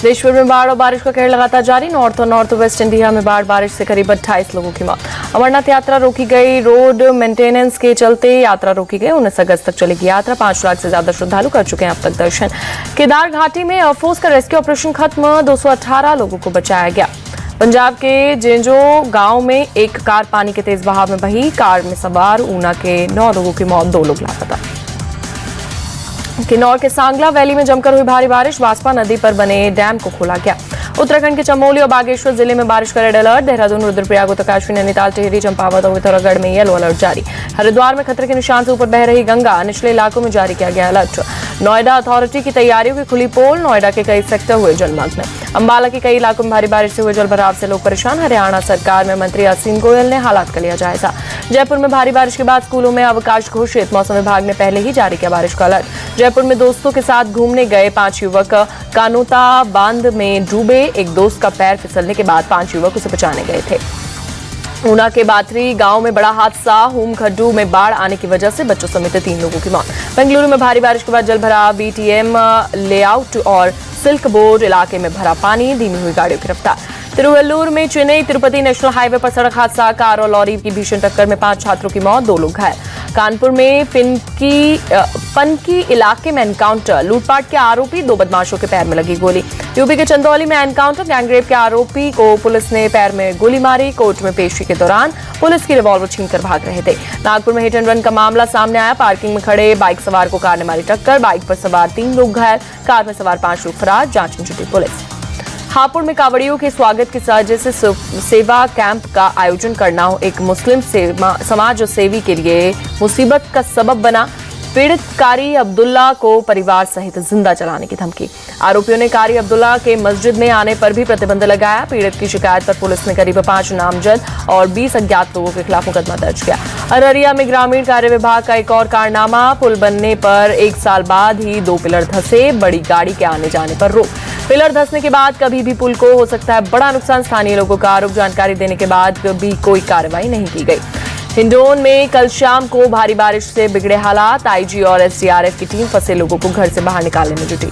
देश भर में बाढ़ और बारिश का कहर लगातार जारी। नॉर्थ और नॉर्थ वेस्ट इंडिया में बाढ़ बारिश से करीब 28 लोगों की मौत। अमरनाथ यात्रा रोकी गई। रोड मेंटेनेंस के चलते यात्रा रोकी गई। 19 अगस्त तक चलेगी यात्रा। 5 लाख से ज्यादा श्रद्धालु कर चुके हैं अब तक दर्शन। केदार घाटी में एयरफोर्स का रेस्क्यू ऑपरेशन खत्म। 218 लोगों को बचाया गया। पंजाब के जेंजो गांव में एक कार पानी के तेज बहाव में बही। कार में सवार ऊना के 9 लोगों की मौत, 2 लोग लापता। किन्नौर के सांगला वैली में जमकर हुई भारी बारिश। वास्पा नदी पर बने डैम को खोला गया। उत्तराखंड के चमोली और बागेश्वर जिले में बारिश का रेड अलर्ट। देहरादून, रुद्रप्रयाग, उत्तरकाशी, नैनीताल, टिहरी, चंपावत और पिथौरागढ़ में येलो अलर्ट जारी। हरिद्वार में खतरे के निशान से ऊपर बह रही गंगा। निचले इलाकों में जारी किया गया अलर्ट। नोएडा अथॉरिटी की तैयारियों की खुली पोल। नोएडा के कई सेक्टर हुए जलमग्न। अंबाला के कई इलाकों में भारी बारिश से हुए जलभराव से लोग परेशान। हरियाणा सरकार में मंत्री असीम गोयल ने हालात का लिया जायजा। जयपुर में भारी बारिश के बाद स्कूलों में अवकाश घोषित। मौसम विभाग ने पहले ही जारी किया बारिश का अलर्ट। जयपुर में दोस्तों के साथ घूमने गए 5 युवक कानोता बांध में डूबे। एक दोस्त का पैर फिसलने के बाद 5 युवक उसे बचाने गए थे। ऊना के बाथरी गांव में बड़ा हादसा। होम खड्डू में बाढ़ आने की वजह से बच्चों समेत 3 लोगों की मौत। बेंगलुरु में भारी बारिश के बाद जलभराव। बीटीएम लेआउट और सिल्क बोर्ड इलाके में भरा पानी। धीमी हुई गाड़ियों की रफ्तार। तिरुवल्लुर में चेन्नई तिरुपति नेशनल हाईवे पर सड़क हादसा। कार और लॉरी की भीषण टक्कर में 5 छात्रों की मौत, 2 लोग घायल। कानपुर में पनकी इलाके में एनकाउंटर। लूटपाट के आरोपी 2 बदमाशों के पैर में लगी गोली। यूपी के चंदौली में एनकाउंटर। गैंगरेप के आरोपी को पुलिस ने पैर में गोली मारी। कोर्ट में पेशी के दौरान पुलिस की रिवॉल्वर छीनकर भाग रहे थे। नागपुर में हिट एंड रन का मामला सामने आया। पार्किंग में खड़े बाइक सवार को कार ने मारी टक्कर। बाइक पर सवार 3 लोग घायल। कार में सवार 5 लोग फरार। जांच में जुटी पुलिस। हापुड़ में कावड़ियों के स्वागत की साजिश से सेवा कैंप का आयोजन करना एक मुस्लिम समाज सेवी के लिए मुसीबत का सबब बना। पीड़ित कारी अब्दुल्ला को परिवार सहित जिंदा जलाने की धमकी। आरोपियों ने कारी अब्दुल्ला के मस्जिद में आने पर भी प्रतिबंध लगाया। पीड़ित की शिकायत पर पुलिस ने करीब 5 नामजद और 20 अज्ञात लोगों के खिलाफ मुकदमा दर्ज किया। अररिया में ग्रामीण कार्य विभाग का एक और कारनामा। पुल बनने पर 1 साल बाद ही 2 पिलर धंसे। बड़ी गाड़ी के आने जाने पर रोक। पिलर धंसने के बाद कभी भी पुल को हो सकता है बड़ा नुकसान। स्थानीय लोगों का आरोप। जानकारी देने के बाद भी कोई कार्रवाई नहीं की गई। हिंडौन में कल शाम को भारी बारिश से बिगड़े हालात। आईजी और एसडीआरएफ की टीम फंसे लोगों को घर से बाहर निकालने में जुटी।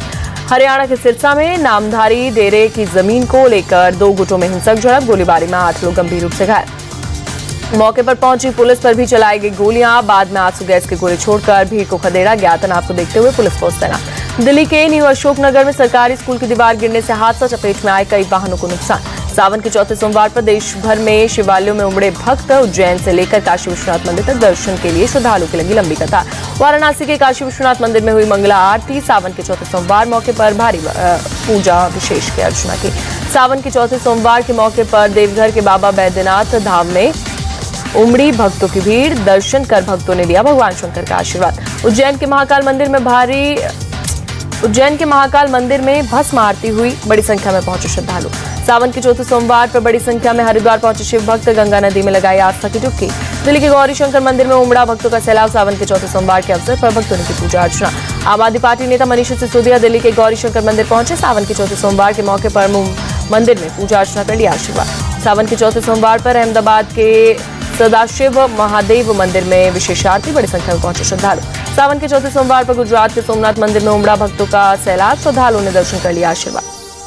हरियाणा के सिरसा में नामधारी डेरे की जमीन को लेकर 2 गुटों में हिंसक झड़प। गोलीबारी में 8 लोग गंभीर रूप से घायल। मौके पर पहुंची पुलिस पर भी चलाई गई गोलियां। बाद में आंसू गैस के गोले छोड़कर भीड़ को खदेड़ा गया। तनाव को देखते हुए पुलिस फोर्स तैनात। दिल्ली के न्यू अशोकनगर में सरकारी स्कूल की दीवार गिरने से हादसा। चपेट में आए कई वाहनों को नुकसान। सावन के चौथे सोमवार पर देश भर में शिवालयों में उमड़े भक्त। उज्जैन से लेकर काशी विश्वनाथ मंदिर तक दर्शन के लिए श्रद्धालुओं की लगी लंबी कतार। वाराणसी के काशी विश्वनाथ मंदिर में हुई मंगला आरती। सावन के चौथे सोमवार मौके पर भारी पूजा विशेष की अर्चना की। सावन के चौथे सोमवार के मौके पर देवघर के बाबा बैद्यनाथ धाम में उमड़ी भक्तों की भीड़। दर्शन कर भक्तों ने लिया भगवान शंकर का आशीर्वाद। उज्जैन के महाकाल मंदिर में भस्म आरती हुई। बड़ी संख्या में पहुंचे श्रद्धालु। सावन के चौथे सोमवार पर बड़ी संख्या में हरिद्वार पहुंचे शिव भक्त। गंगा नदी में लगाई आस्था की डुबकी। दिल्ली के गौरी शंकर मंदिर में उमड़ा भक्तों का सैलाब। सावन के चौथे सोमवार के अवसर पर भक्तों ने की पूजा अर्चना। आम आदमी पार्टी नेता मनीष सिसोदिया दिल्ली के गौरी शंकर मंदिर पहुंचे। सावन के चौथे सोमवार के मौके पर मंदिर में पूजा अर्चना कर लिया आशीर्वाद। सावन के चौथे सोमवार पर अहमदाबाद के सदाशिव महादेव मंदिर में विशेष आरती। बड़ी संख्या में पहुंचे श्रद्धालु। सावन के चौथे सोमवार पर गुजरात के सोमनाथ मंदिर में उमड़ा भक्तों का सैलाब। श्रद्धालुओं ने दर्शन कर लिया आशीर्वाद।